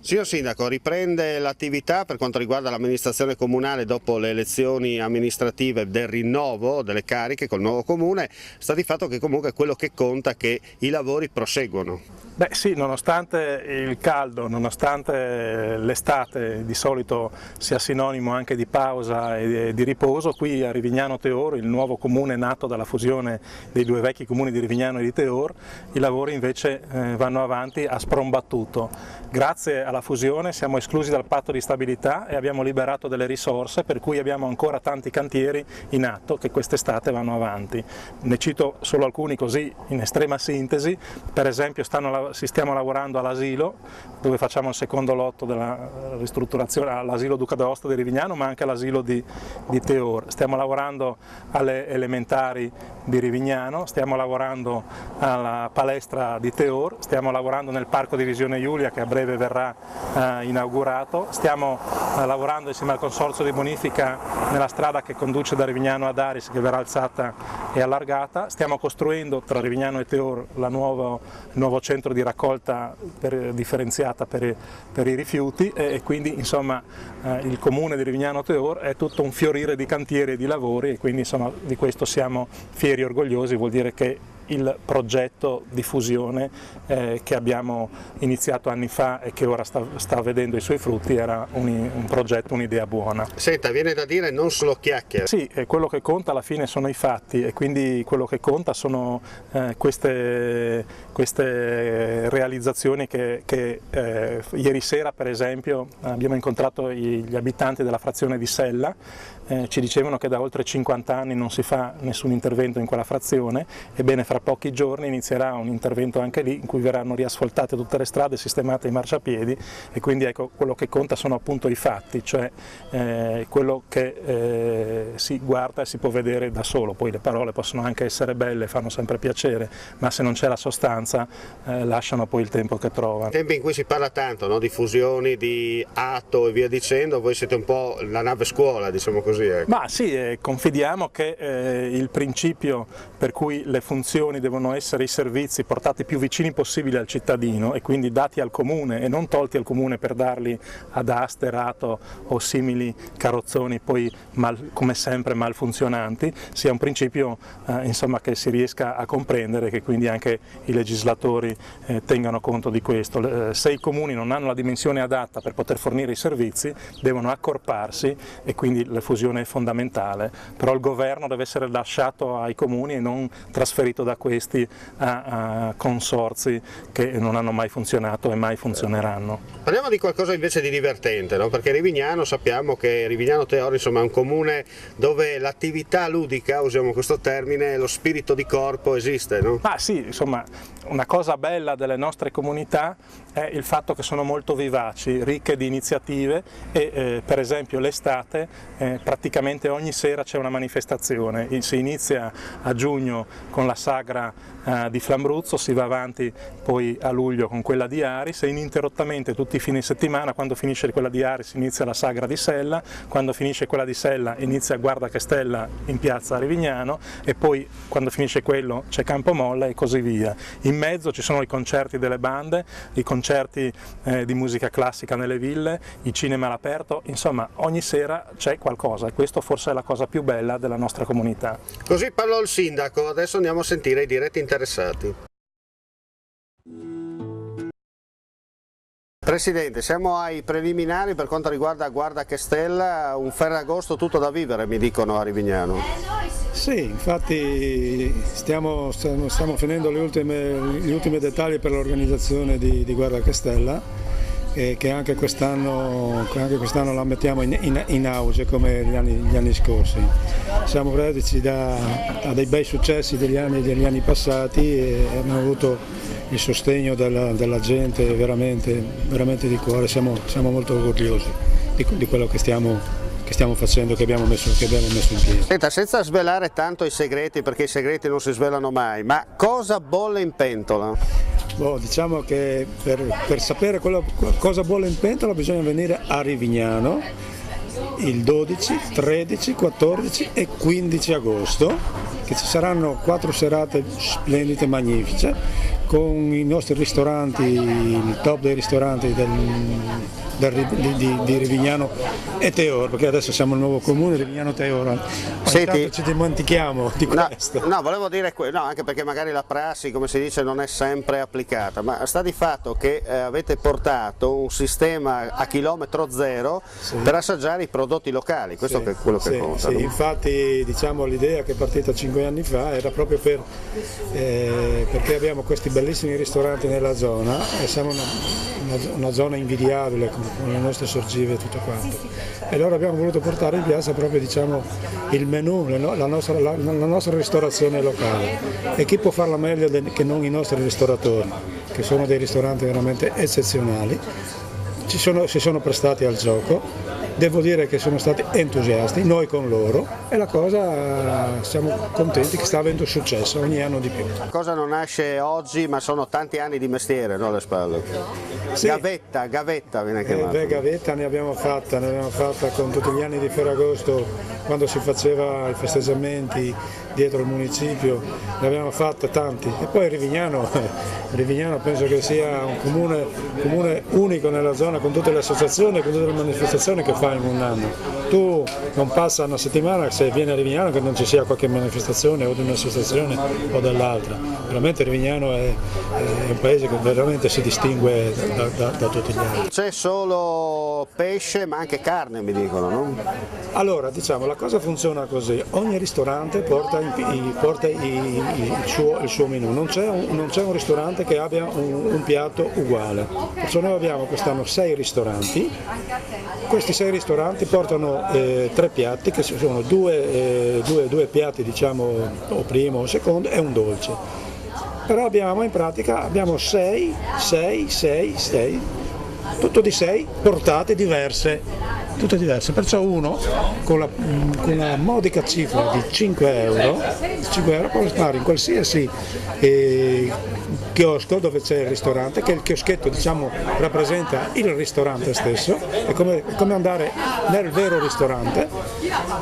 Signor Sindaco, riprende l'attività per quanto riguarda l'amministrazione comunale dopo le elezioni amministrative del rinnovo delle cariche col nuovo comune. Sta di fatto che comunque quello che conta è che i lavori proseguono. Beh sì, nonostante il caldo, nonostante l'estate di solito sia sinonimo anche di pausa e di riposo, qui a Rivignano Teor, il nuovo comune nato dalla fusione dei due vecchi comuni di Rivignano e di Teor, i lavori invece vanno avanti a sprombattuto. Grazie alla fusione siamo esclusi dal patto di stabilità e abbiamo liberato delle risorse, per cui abbiamo ancora tanti cantieri in atto che quest'estate vanno avanti. Ne cito solo alcuni così in estrema sintesi. Per esempio stiamo lavorando all'asilo, dove facciamo il secondo lotto della ristrutturazione all'asilo Duca d'Aosta di Rivignano, ma anche all'asilo di Teor. Stiamo lavorando alle elementari di Rivignano, stiamo lavorando alla palestra di Teor, stiamo lavorando nel parco di Visione Giulia che a breve verrà inaugurato, stiamo lavorando insieme al consorzio di bonifica nella strada che conduce da Rivignano ad Aris, che verrà alzata e allargata, stiamo costruendo tra Rivignano e Teor il nuovo centro di raccolta differenziata per i rifiuti e quindi insomma il comune di Rivignano Teor è tutto un fiorire di cantieri e di lavori e quindi insomma di questo siamo fieri e orgogliosi. Vuol dire che il progetto di fusione che abbiamo iniziato anni fa e che ora sta vedendo i suoi frutti era un progetto, un'idea buona. Senta, viene da dire non solo chiacchiere. Sì, quello che conta alla fine sono i fatti e quindi quello che conta sono queste realizzazioni che ieri sera per esempio abbiamo incontrato gli abitanti della frazione di Sella. Ci dicevano che da oltre 50 anni non si fa nessun intervento in quella frazione, ebbene fra pochi giorni inizierà un intervento anche lì in cui verranno riasfaltate tutte le strade, sistemate i marciapiedi e quindi ecco, quello che conta sono appunto i fatti, cioè quello che si guarda e si può vedere da solo. Poi le parole possono anche essere belle, fanno sempre piacere, ma se non c'è la sostanza lasciano poi il tempo che trovano. Tempi in cui si parla tanto, no? Di fusioni, di atto e via dicendo, voi siete un po' la nave scuola, diciamo così. Ecco. Ma sì, confidiamo che il principio per cui le funzioni devono essere i servizi portati più vicini possibile al cittadino e quindi dati al comune e non tolti al comune per darli ad Aster, Ato o simili carrozzoni poi come sempre malfunzionanti, sia un principio insomma, che si riesca a comprendere, che quindi anche i legislatori tengano conto di questo. Se i comuni non hanno la dimensione adatta per poter fornire i servizi devono accorparsi e quindi la fusione è fondamentale, però il governo deve essere lasciato ai comuni e non trasferito da questi a consorzi che non hanno mai funzionato e mai funzioneranno. Parliamo di qualcosa invece di divertente, no? Perché Rivignano, sappiamo che Rivignano Teor insomma, è un comune dove l'attività ludica, usiamo questo termine, lo spirito di corpo esiste, no? Ah sì, insomma, una cosa bella delle nostre comunità è il fatto che sono molto vivaci, ricche di iniziative e per esempio l'estate praticamente ogni sera c'è una manifestazione, si inizia a giugno con la sagra di Flambruzzo, si va avanti poi a luglio con quella di Aris e ininterrottamente tutti i fine settimana, quando finisce quella di Aris inizia la sagra di Sella, quando finisce quella di Sella inizia Guarda che Stella in piazza Rivignano e poi quando finisce quello c'è Campomolla e così via. In mezzo ci sono i concerti delle bande, i concerti di musica classica nelle ville, i cinema all'aperto, insomma ogni sera c'è qualcosa e questo forse è la cosa più bella della nostra comunità. Così parlò il sindaco, adesso andiamo a sentire i diretti interessati. Presidente, siamo ai preliminari per quanto riguarda Guarda che Stella, un Ferragosto tutto da vivere mi dicono a Rivignano. Sì, infatti stiamo finendo gli ultimi dettagli per l'organizzazione di Guarda che Stella che anche quest'anno la mettiamo in auge come gli anni scorsi. Siamo reduci da dei bei successi degli anni passati e abbiamo avuto il sostegno della gente veramente di cuore, siamo molto orgogliosi di quello che stiamo facendo, che abbiamo messo in piedi. Senta, senza svelare tanto i segreti, perché i segreti non si svelano mai, ma cosa bolle in pentola? Diciamo che per sapere cosa bolle in pentola bisogna venire a Rivignano il 12, 13, 14 e 15 agosto, che ci saranno 4 serate splendide, magnifiche, con i nostri ristoranti, il top dei ristoranti di Rivignano e Teor, perché adesso siamo il nuovo comune Rivignano Teor. Senti, ci dimentichiamo di questo. No, volevo dire, anche perché magari la prassi, come si dice, non è sempre applicata, ma sta di fatto che avete portato un sistema a chilometro zero per assaggiare i prodotti locali, questo è quello che conta. Sì, infatti diciamo l'idea che è partita 5 anni fa era proprio perché abbiamo questi bellissimi ristoranti nella zona e siamo una zona invidiabile con le nostre sorgive e tutto quanto. E allora abbiamo voluto portare in piazza proprio il menù, la nostra ristorazione locale. E chi può farla meglio che non i nostri ristoratori, che sono dei ristoranti veramente eccezionali, si sono prestati al gioco. Devo dire che sono stati entusiasti, noi con loro, e la cosa siamo contenti che sta avendo successo ogni anno di più. La cosa non nasce oggi, ma sono tanti anni di mestiere, no, alle spalle. Sì. Gavetta viene chiamata. Gavetta ne abbiamo fatta con tutti gli anni di Ferragosto, quando si faceva i festeggiamenti dietro il municipio, ne abbiamo fatte tanti. E poi Rivignano penso che sia un comune unico nella zona, con tutte le associazioni, con tutte le manifestazioni che fa in un anno. Tu non passa una settimana se vieni a Rivignano che non ci sia qualche manifestazione o di un'associazione o dell'altra. Veramente Rivignano è un paese che veramente si distingue da tutti gli altri. C'è solo pesce ma anche carne, mi dicono, no? Allora, diciamo, la cosa funziona così: ogni ristorante porta il suo menù, non c'è un ristorante che abbia un piatto uguale. Perciò noi abbiamo quest'anno 6 ristoranti. Questi 6 ristoranti portano 3 piatti, che sono due piatti, diciamo, o primo o secondo, e un dolce. Però in pratica abbiamo 6, tutto di 6 portate diverse, tutte diverse, perciò uno con la modica cifra di 5 euro può stare in qualsiasi chiosco dove c'è il ristorante, che il chioschetto, diciamo, rappresenta il ristorante stesso, è come andare nel vero ristorante,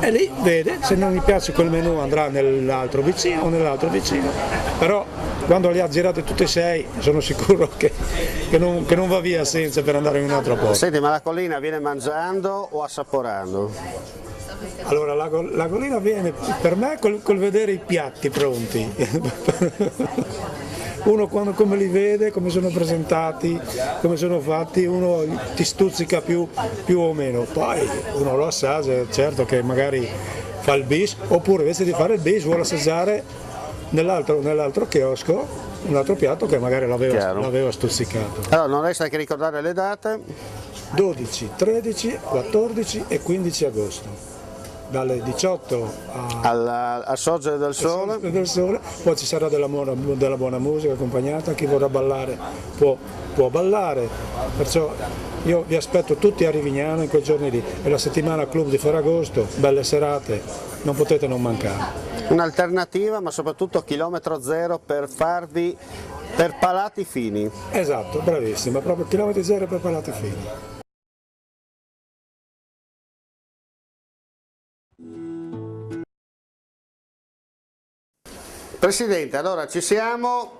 e lì vede, se non gli piace quel menù andrà nell'altro vicino o nell'altro vicino, però quando li ha girate tutte e 6 sono sicuro che non va via senza per andare in un altro posto. Senti, ma la collina viene mangiando o assaporando? Allora la collina viene per me col vedere i piatti pronti. Uno come li vede, come sono presentati, come sono fatti, uno ti stuzzica più o meno, poi uno lo assaggia, certo che magari fa il bis, oppure invece di fare il bis vuole assaggiare nell'altro chiosco un altro piatto che magari l'aveva stuzzicato. Allora non resta che ricordare le date: 12, 13, 14 e 15 agosto. Dalle 18 al sorgere del sole. Poi ci sarà della buona musica accompagnata, chi vorrà ballare può ballare, perciò io vi aspetto tutti a Rivignano in quei giorni lì, è la settimana Club di Ferragosto, belle serate, non potete non mancare. Un'alternativa, ma soprattutto chilometro zero per palati fini. Esatto, bravissima, proprio chilometro zero per palati fini. Presidente, allora ci siamo,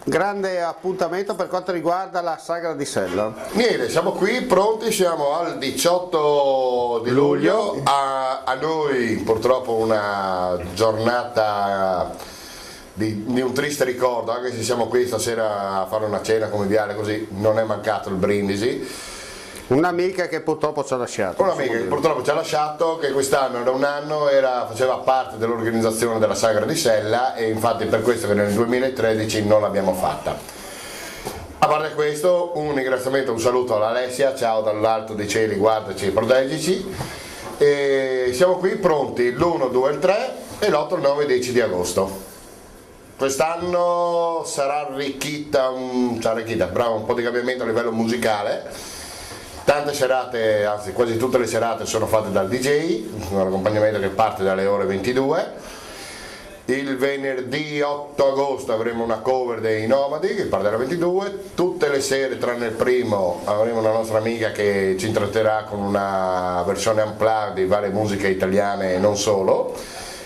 grande appuntamento per quanto riguarda la Sagra di Sella. Niente, siamo qui pronti, siamo al 18 di luglio, a noi purtroppo una giornata di un triste ricordo, anche se siamo qui stasera a fare una cena conviviale così, non è mancato il brindisi. Un'amica che purtroppo ci ha lasciato. Un'amica che purtroppo ci ha lasciato, che quest'anno da un anno faceva parte dell'organizzazione della Sagra di Sella, e infatti per questo che nel 2013 non l'abbiamo fatta. A parte questo, un ringraziamento, un saluto all'Alessia, ciao dall'alto dei cieli, guardaci e proteggici. E siamo qui pronti l'1, 2, il 3 e l'8, il 9 e 10 di agosto. Quest'anno sarà arricchita, un po' di cambiamento a livello musicale. Tante serate, anzi quasi tutte le serate sono fatte dal DJ, un accompagnamento che parte dalle ore 22, Il venerdì 8 agosto avremo una cover dei Nomadi, il Par della 22, tutte le sere tranne il primo avremo una nostra amica che ci intratterà con una versione unplugged di varie musiche italiane e non solo,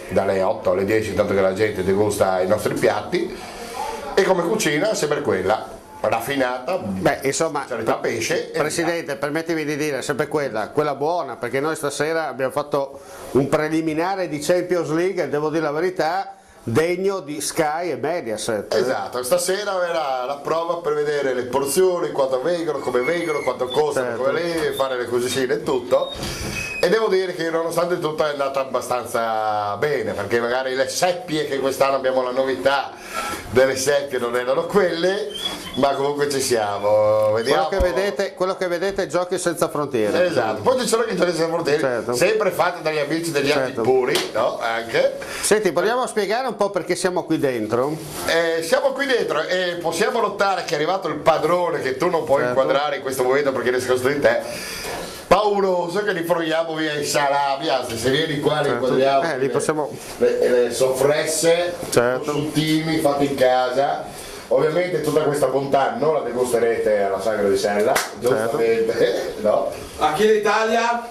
dalle 8 alle 10, tanto che la gente degusta i nostri piatti, e come cucina sempre quella raffinata, insomma, pesce. Presidente, permettimi di dire, sempre quella buona, perché noi stasera abbiamo fatto un preliminare di Champions League e devo dire la verità, degno di Sky e Mediaset. Esatto, stasera verrà la prova per vedere le porzioni, quanto vengono, come vengono, quanto costano, certo, come lì, fare le cosicine e tutto. E devo dire che nonostante tutto è andata abbastanza bene, perché magari le seppie, che quest'anno abbiamo la novità delle seppie, non erano quelle, ma comunque ci siamo. Vediamo. Quello che vedete è Giochi senza frontiere. Esatto, poi ci sono anche i Giochi senza frontiere, certo, sempre fatti dagli amici degli certo, antipuri, no? Anche. Senti, vogliamo spiegare un po' perché siamo qui dentro? Siamo qui dentro e possiamo notare che è arrivato il padrone, che tu non puoi certo inquadrare in questo momento perché è nascosto di te, pauroso, che li fruiamo via i salami, anzi se vieni qua li inquadriamo, li possiamo... le soppresse, certo, sottili, fatti in casa. Ovviamente tutta questa bontà non la degusterete alla Sagra di Sella, giustamente, no? Anche in Italia?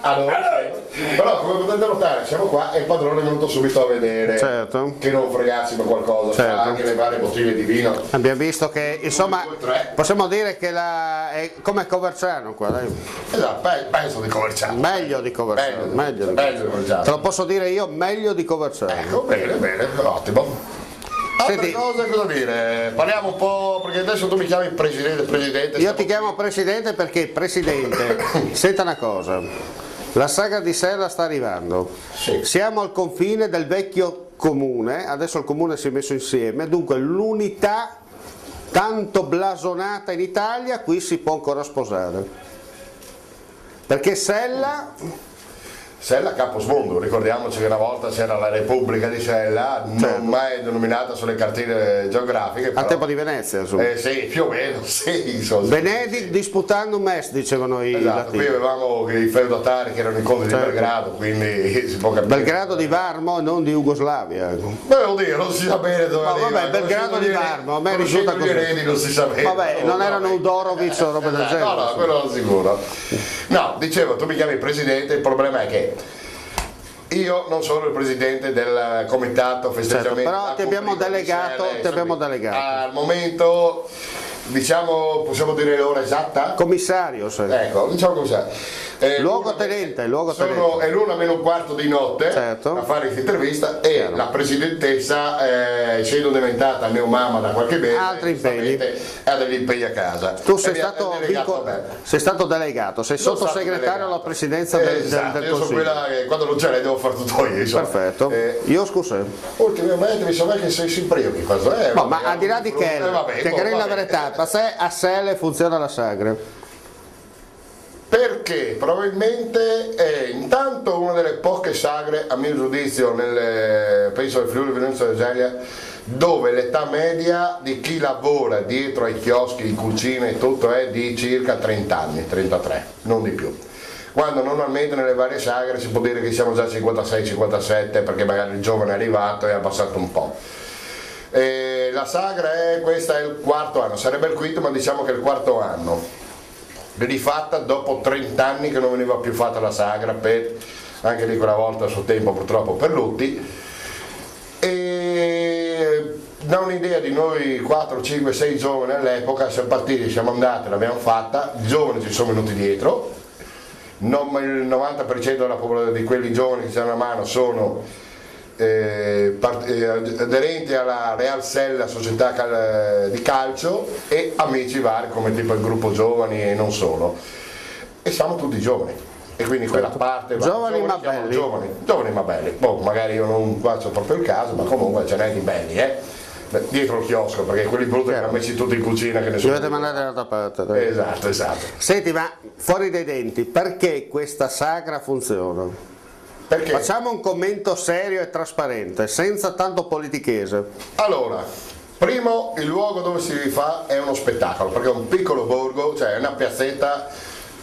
Però come potete notare siamo qua e il padrone è venuto subito a vedere, certo, che non fregassimo qualcosa, certo, anche le varie bottiglie di vino. Abbiamo visto che insomma possiamo dire che è come Coverciano qua, dai. Esatto, penso di Coverciano. Meglio di Coverciano, meglio di Coverciano. Te lo posso dire io, meglio di Coverciano. Ecco, bene, ottimo. Altre cose, cosa dire? Parliamo un po', perché adesso tu mi chiami presidente. Io ti chiamo presidente perché, presidente, senta una cosa, la Sagra di Sella sta arrivando, sì, siamo al confine del vecchio comune, adesso il comune si è messo insieme, dunque l'unità tanto blasonata in Italia qui si può ancora sposare, perché Sella Caposmondo, ricordiamoci che una volta c'era la Repubblica di Sella, certo, non mai denominata sulle cartine geografiche. A tempo di Venezia, insomma. Sì, più o meno, sì. Benedict disputandum est, dicevano i latini. Qui avevamo i feudatari che erano i conti, certo, di Belgrado, quindi si può capire. Belgrado di Varmo e non di Jugoslavia. Oddio, non si sa bene dove arriva. Vabbè, Belgrado di Varmo, a me risulta così. Non si sa bene. Vabbè, non erano Udorovic o roba del genere. No, quello non sicuro. No, dicevo, tu mi chiami presidente, il problema è che io non sono il presidente del comitato festeggiamento, certo, però ti abbiamo delegato, al momento, diciamo, possiamo dire l'ora esatta? Commissario, ecco, diciamo commissario. Luogotenente. È l'1 meno un quarto di notte, certo, a fare questa intervista, e chiaro, la presidentessa, essendo diventata neomamma da qualche mese, altri impegni, ha degli impegni a casa. Tu sei stato delegato, sei sottosegretario alla presidenza del Consiglio. Io sono quella che quando non c'è lei devo fare tutto io, insomma. Perfetto. Io scusa. Ultimamente mi sembra che sei sempre io che faccio. Ma al di là di che, la verità, a Sele funziona la Sagra. Perché probabilmente è intanto una delle poche sagre, a mio giudizio, penso al Friuli Venezia Giulia, dove l'età media di chi lavora dietro ai chioschi, in cucina e tutto è di circa 30 anni, 33, non di più. Quando normalmente nelle varie sagre si può dire che siamo già 56-57 perché magari il giovane è arrivato e ha abbassato un po'. La sagra questa è il quarto anno, sarebbe il quinto ma diciamo che è il quarto anno. Rifatta dopo 30 anni che non veniva più fatta la sagra, anche lì quella volta a suo tempo purtroppo per lutti, e da un'idea di noi 4, 5, 6 giovani all'epoca siamo partiti, siamo andati, l'abbiamo fatta, i giovani ci sono venuti dietro, il 90% di quelli giovani che ci hanno a mano sono aderenti alla Real Sella società di calcio e amici vari come tipo il gruppo giovani e non solo, e siamo tutti giovani e quindi quella parte giovani ma belli, giovani ma belli. Magari io non faccio proprio il caso, ma comunque ce n'è di belli dietro il chiosco, perché quelli brutti che hanno messi tutti in cucina che nessuno dovete mandare dall'altra parte. Esatto. Senti, ma fuori dai denti, perché questa sagra funziona? Perché? Facciamo un commento serio e trasparente, senza tanto politichese. Allora, primo, il luogo dove si fa è uno spettacolo, perché è un piccolo borgo, cioè è una piazzetta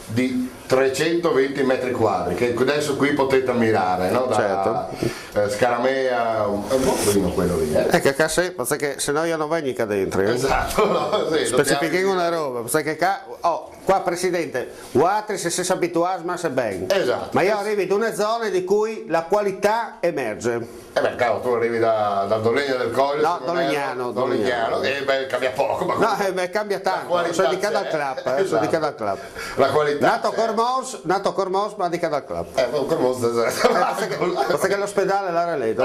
di 320 metri quadri, che adesso qui potete ammirare, no? Certo. Scaramea, è un po' prima quello lì. Che cazzo, perché se no io non vengo mica dentro. Esatto, no, sì, specifichiamo una roba, perché qua Presidente, guarda se si abituato a se ben. Esatto. Ma io arrivo in una zona di cui la qualità emerge. Beh, cavolo, tu arrivi da Dolegno del Colle. No, Dolegnano. E beh, cambia poco. Ma no, cambia tanto, sono dedicato al club, sono dedicato al club. La qualità. Nato a Cormons, ma dedicato al club. Cormons, perché l'ospedale l'ha reletto.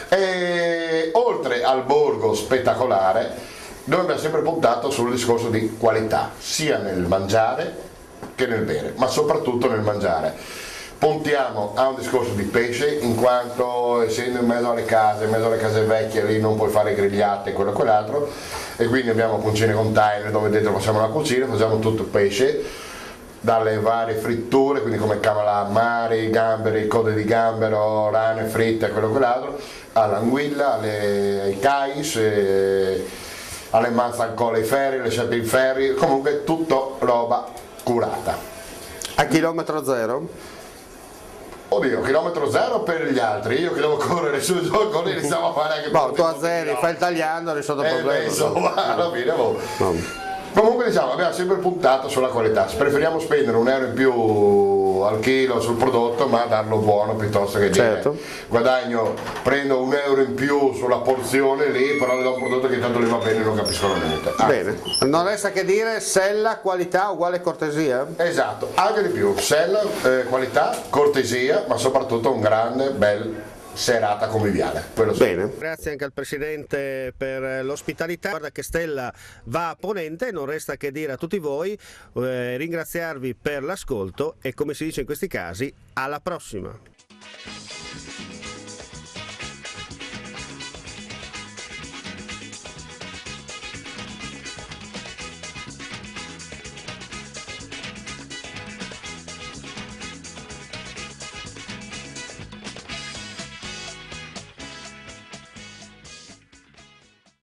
E oltre al borgo spettacolare, noi abbiamo sempre puntato sul discorso di qualità, sia nel mangiare che nel bere, ma soprattutto nel mangiare. Puntiamo a un discorso di pesce, in quanto essendo in mezzo alle case vecchie, lì non puoi fare grigliate, quello e quell'altro, e quindi abbiamo cucine container dove dentro facciamo la cucina, facciamo tutto pesce, dalle varie fritture, quindi come calamari, gamberi, code di gambero, rane fritte, quello e quell'altro, all'anguilla, ai cais, alle manzancolle, ai ferri, le scepe in ferri, comunque tutto roba curata. A chilometro zero? Oddio, chilometro zero per gli altri, io che devo correre su e giù con lì iniziamo a fare anche tu a zero, fai il tagliando, non sono problemi. Insomma, alla fine comunque diciamo, abbiamo sempre puntato sulla qualità, preferiamo spendere €1 in più al chilo sul prodotto, ma darlo buono piuttosto che dire guadagno, prendo €1 in più sulla porzione lì, però le do un prodotto che tanto gli va bene e non capiscono niente. Bene, non resta che dire sella, qualità uguale cortesia? Esatto, anche di più, sella, qualità, cortesia, ma soprattutto un grande bel serata conviviale. Bene, grazie anche al Presidente per l'ospitalità. Guarda che Stella va a ponente, non resta che dire a tutti voi, ringraziarvi per l'ascolto e, come si dice in questi casi, alla prossima.